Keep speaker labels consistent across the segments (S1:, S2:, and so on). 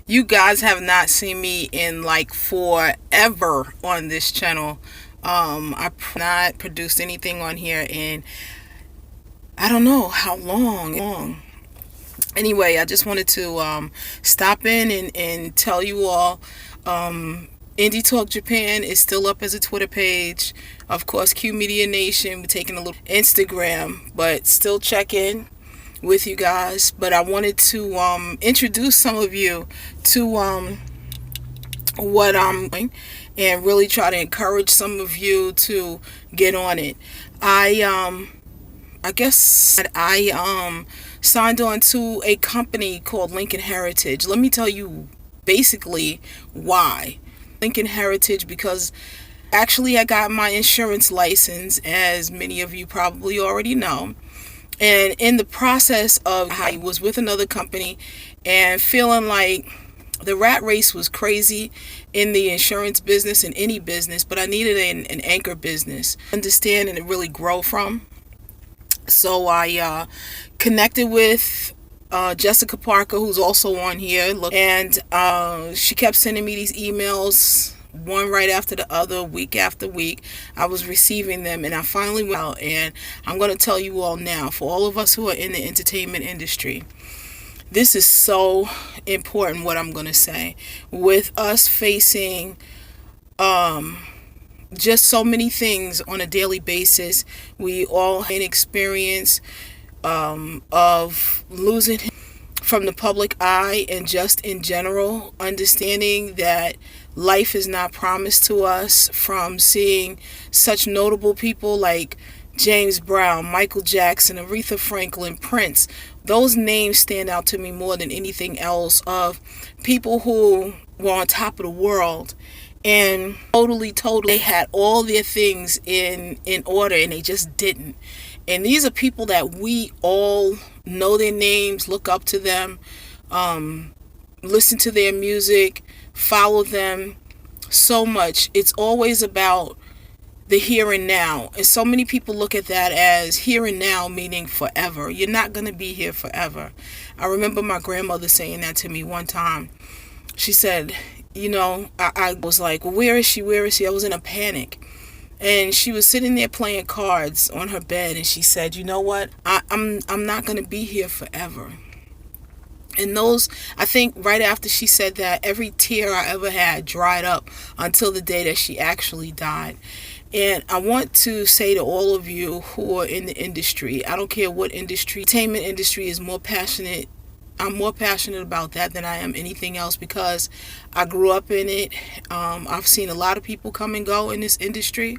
S1: You guys have not seen me in like forever on this channel. I've not produced anything on here in I don't know how long. Anyway, I just wanted to stop in and tell you all Indie Talk Japan is still up as a Twitter page. Of course, Q Media Nation, we're taking a little Instagram, but still check in with you guys. But I wanted to introduce some of you to what I'm doing and really try to encourage some of you to get on it. I guess I signed on to a company called Lincoln Heritage. Let me tell you basically why. Lincoln Heritage, because actually I got my insurance license, as many of you probably already know. And in the process of, I was with another company and feeling like the rat race was crazy in the insurance business, in any business, but I needed an anchor business, understand and really grow from. So I connected with Jessica Parker, who's also on here, and she kept sending me these emails, one right after the other, week after week. I was receiving them, and I finally went out, and I'm going to tell you all now, for all of us who are in the entertainment industry, this is so important what I'm going to say. With us facing just so many things on a daily basis, we all had an experience of losing from the public eye and just in general, understanding that life is not promised to us, from seeing such notable people like James Brown, Michael Jackson, Aretha Franklin, Prince. Those names stand out to me more than anything else, of people who were on top of the world and totally they had all their things in order, and they just didn't. And these are people that we all know their names, look up to them, listen to their music, follow them so much. It's always about the here and now. And so many people look at that as here and now, meaning forever. You're not going to be here forever. I remember my grandmother saying that to me one time. She said, I was like, well, where is she? Where is she? I was in a panic. And she was sitting there playing cards on her bed, and she said, you know what? I'm not going to be here forever. And I think right after she said that, every tear I ever had dried up until the day that she actually died. And I want to say to all of you who are in the industry, I don't care what industry, entertainment industry is more passionate. I'm more passionate about that than I am anything else, because I grew up in it. I've seen a lot of people come and go in this industry.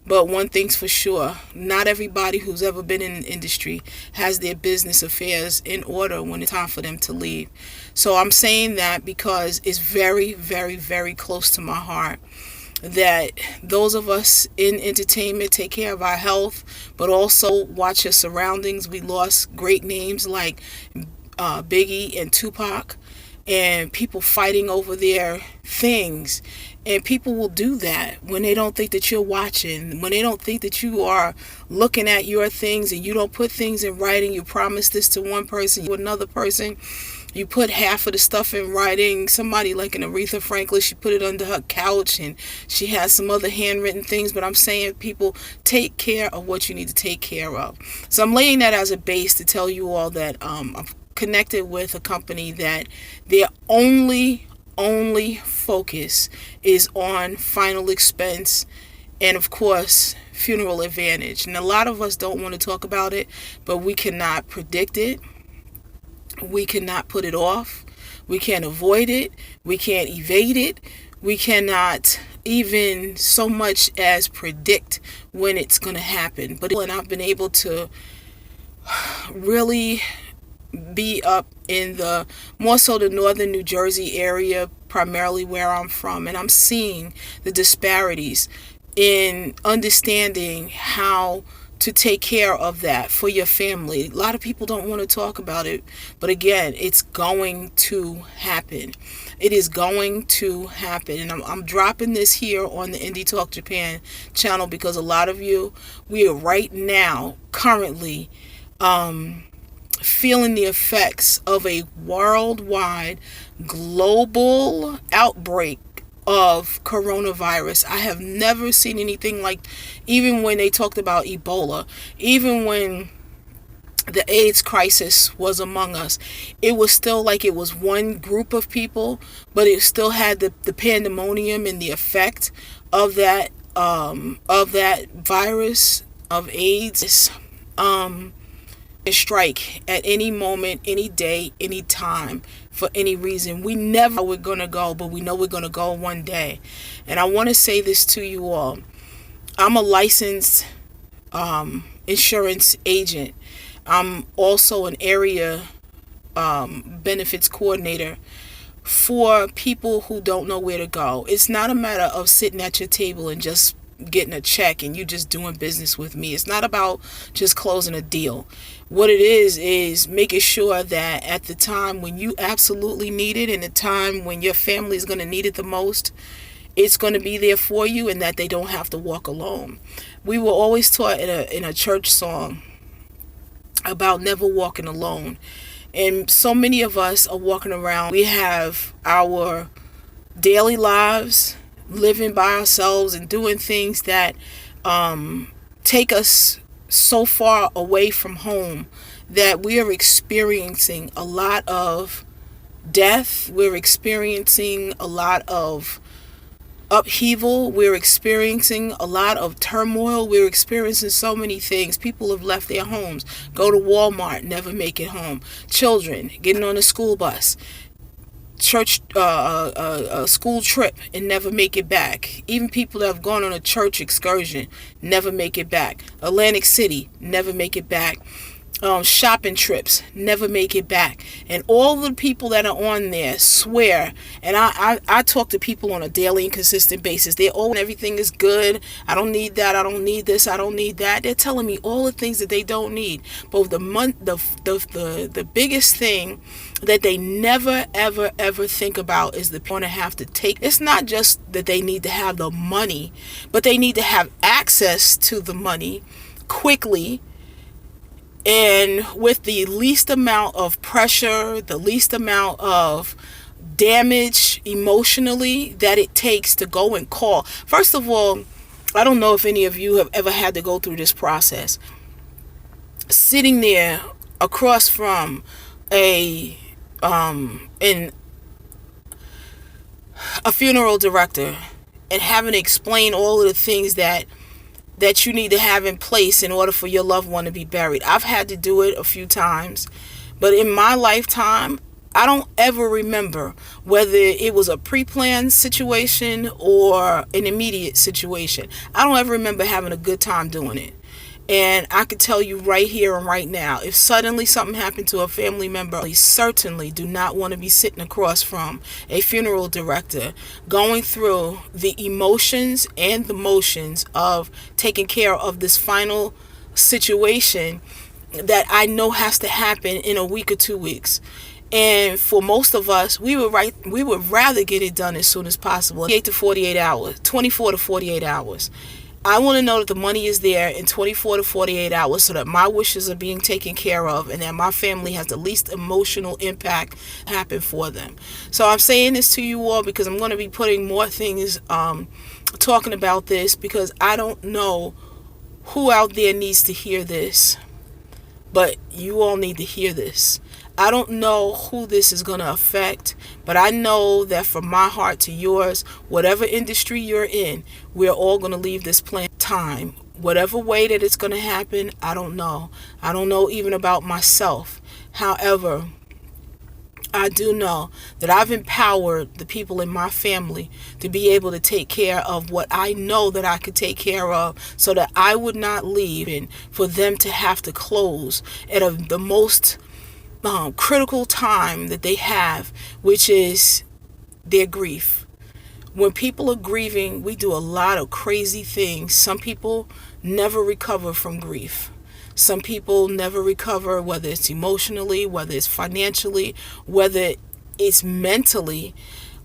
S1: But one thing's for sure, not everybody who's ever been in the industry has their business affairs in order when it's time for them to leave. So I'm saying that because it's very, very, very close to my heart that those of us in entertainment take care of our health, but also watch your surroundings. We lost great names like Biggie and Tupac, and people fighting over their things. And people will do that when they don't think that you're watching, when they don't think that you are looking at your things, and you don't put things in writing. You promise this to one person, to another person. You put half of the stuff in writing. Somebody like an Aretha Franklin, she put it under her couch, and she has some other handwritten things. But I'm saying, people, take care of what you need to take care of. So I'm laying that as a base to tell you all that I've connected with a company that their only focus is on final expense and, of course, funeral advantage. And a lot of us don't want to talk about it, but we cannot predict it. We cannot put it off. We can't avoid it. We can't evade it. We cannot even so much as predict when it's going to happen. And I've been able to really be up in the more so the northern New Jersey area, primarily where I'm from, and I'm seeing the disparities in understanding how to take care of that for your family. A lot of people don't want to talk about it, but again, it's going to happen. It is going to happen. And I'm dropping this here on the Indie Talk Japan channel because a lot of you, we are right now currently feeling the effects of a worldwide global outbreak of coronavirus. I have never seen anything like, even when they talked about Ebola, even when the AIDS crisis was among us, it was still like it was one group of people, but it still had the pandemonium and the effect of that virus of AIDS. Strike at any moment, any day, any time, for any reason. We never know we're going to go, but we know we're going to go one day. And I want to say this to you all. I'm a licensed insurance agent. I'm also an area benefits coordinator for people who don't know where to go. It's not a matter of sitting at your table and just getting a check and you just doing business with me. It's not about just closing a deal. What it is making sure that at the time when you absolutely need it, and the time when your family is going to need it the most, it's going to be there for you, and that they don't have to walk alone. We were always taught in a church song about never walking alone. And so many of us are walking around. We have our daily lives, living by ourselves and doing things that take us so far away from home that we are experiencing a lot of death. We're experiencing a lot of upheaval. We're experiencing a lot of turmoil. We're experiencing so many things. People have left their homes, go to Walmart, never make it home. Children getting on a school bus, church a school trip, and never make it back. Even people that have gone on a church excursion never make it back. Atlantic City, never make it back. Shopping trips, never make it back. And all the people that are on there swear, and I talk to people on a daily and consistent basis. They're everything is good. I don't need that. I don't need this. I don't need that. They're telling me all the things that they don't need. But the biggest thing that they never ever think about is the going to have to take. It's not just that they need to have the money, but they need to have access to the money quickly, and with the least amount of pressure, the least amount of damage emotionally that it takes to go and call. First of all, I don't know if any of you have ever had to go through this process. Sitting there across from a funeral director and having to explain all of the things that you need to have in place in order for your loved one to be buried. I've had to do it a few times, but in my lifetime, I don't ever remember whether it was a pre-planned situation or an immediate situation. I don't ever remember having a good time doing it. And I can tell you right here and right now, if suddenly something happened to a family member, I certainly do not want to be sitting across from a funeral director going through the emotions and the motions of taking care of this final situation that I know has to happen in a week or 2 weeks. And for most of us, we would rather get it done as soon as possible. 8 to 48 hours, 24 to 48 hours. I want to know that the money is there in 24 to 48 hours so that my wishes are being taken care of and that my family has the least emotional impact happen for them. So I'm saying this to you all because I'm going to be putting more things, talking about this, because I don't know who out there needs to hear this, but you all need to hear this. I don't know who this is going to affect, but I know that from my heart to yours, whatever industry you're in, we're all going to leave this planet time. Whatever way that it's going to happen, I don't know. I don't know even about myself. However, I do know that I've empowered the people in my family to be able to take care of what I know that I could take care of so that I would not leave and for them to have to close at the most critical time that they have, which is their grief. When people are grieving, we do a lot of crazy things. Some people never recover from grief. Some people never recover, whether it's emotionally, whether it's financially, whether it's mentally.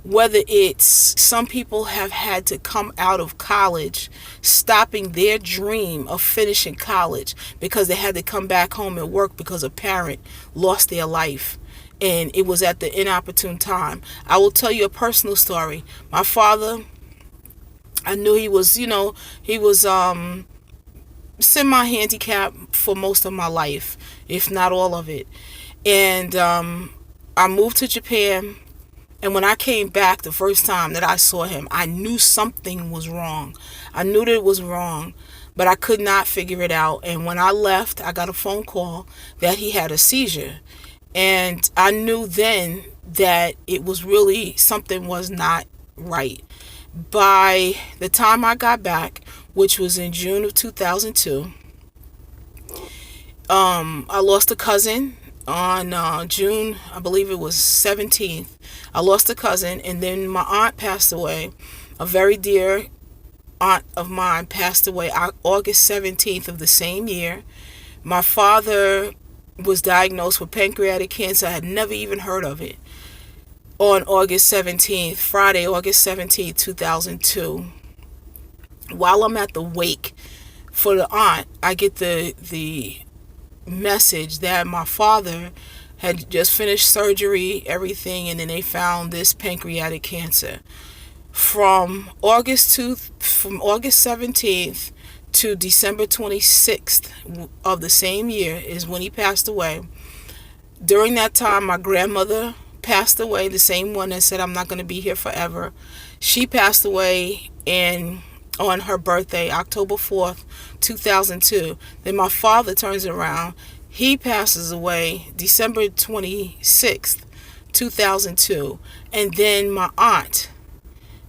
S1: Whether it's some people have had to come out of college, stopping their dream of finishing college because they had to come back home and work because a parent lost their life and it was at the inopportune time. I will tell you a personal story. My father, I knew he was, he was semi-handicapped for most of my life, if not all of it. And I moved to Japan. And when I came back the first time that I saw him, I knew something was wrong. I knew that it was wrong, but I could not figure it out. And when I left, I got a phone call that he had a seizure. And I knew then that it was really, something was not right. By the time I got back, which was in June of 2002, I lost a cousin on June, I believe it was 17th. I lost a cousin, and then my aunt passed away. A very dear aunt of mine passed away August 17th of the same year. My father was diagnosed with pancreatic cancer. I had never even heard of it. On August 17th, Friday, August 17th, 2002. While I'm at the wake for the aunt, I get the message that my father had just finished surgery, everything, and then they found this pancreatic cancer. From August 17th to December 26th of the same year is when he passed away. During that time, my grandmother passed away, the same one that said I'm not going to be here forever. She passed away on her birthday, October 4th, 2002. Then my father turns around. He passes away December 26th, 2002. And then my aunt,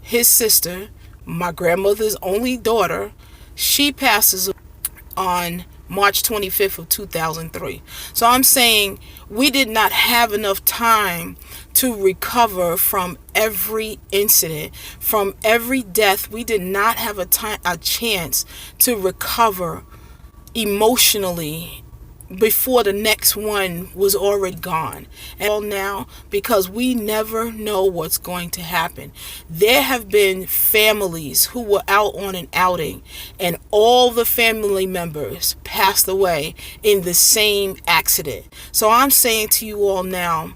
S1: his sister, my grandmother's only daughter, she passes on March 25th of 2003. So I'm saying we did not have enough time to recover from every incident, from every death. We did not have a chance to recover emotionally before the next one was already gone. And now, because we never know what's going to happen. There have been families who were out on an outing and all the family members passed away in the same accident. So I'm saying to you all now,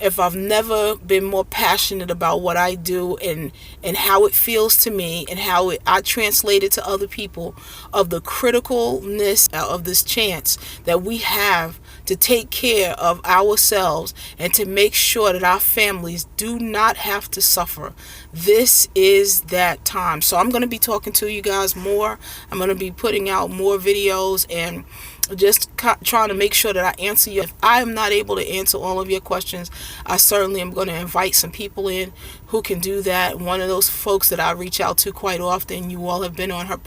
S1: if I've never been more passionate about what I do and how it feels to me and how I translate it to other people of the criticalness of this chance that we have to take care of ourselves and to make sure that our families do not have to suffer. This is that time. So I'm going to be talking to you guys more. I'm going to be putting out more videos and just trying to make sure that I answer you. If I am not able to answer all of your questions, I certainly am going to invite some people in who can do that. One of those folks that I reach out to quite often, you all have been on her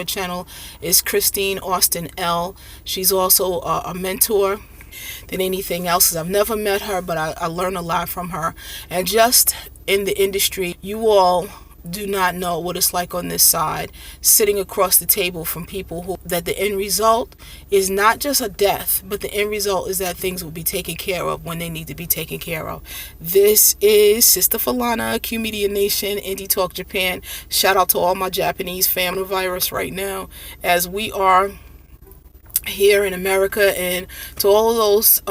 S1: channel, is Christine Austin L. She's also a mentor than anything else. I've never met her, but I learn a lot from her. And just in the industry, you all do not know what it's like on this side, sitting across the table from people that the end result is not just a death, but the end result is that things will be taken care of when they need to be taken care of. This is Sister Falana, Q Media Nation, Indie Talk Japan. Shout out to all my Japanese family virus right now, as we are here in America, and to all of those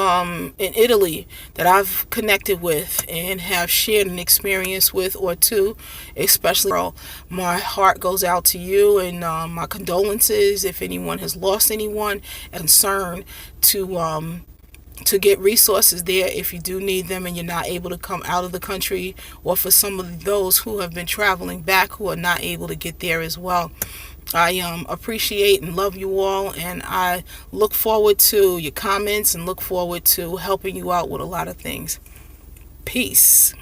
S1: in Italy that I've connected with and have shared an experience with or two, especially. My heart goes out to you, and my condolences if anyone has lost anyone, and concern to get resources there if you do need them and you're not able to come out of the country, or for some of those who have been traveling back who are not able to get there as well. I appreciate and love you all, and I look forward to your comments and look forward to helping you out with a lot of things. Peace.